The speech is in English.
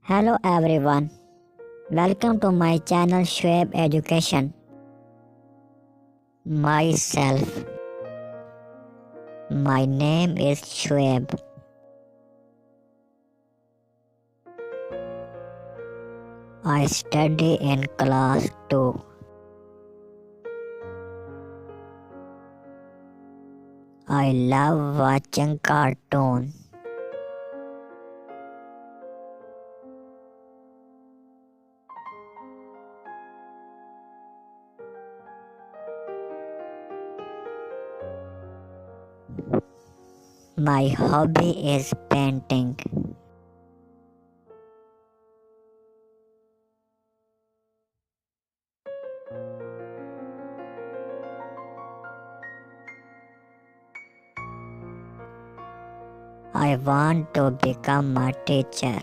Hello everyone, welcome to my channel Shoaib Education. Myself, my name is Shoaib. I study in class 2. I love watching cartoon. My hobby is painting. I want to become a teacher.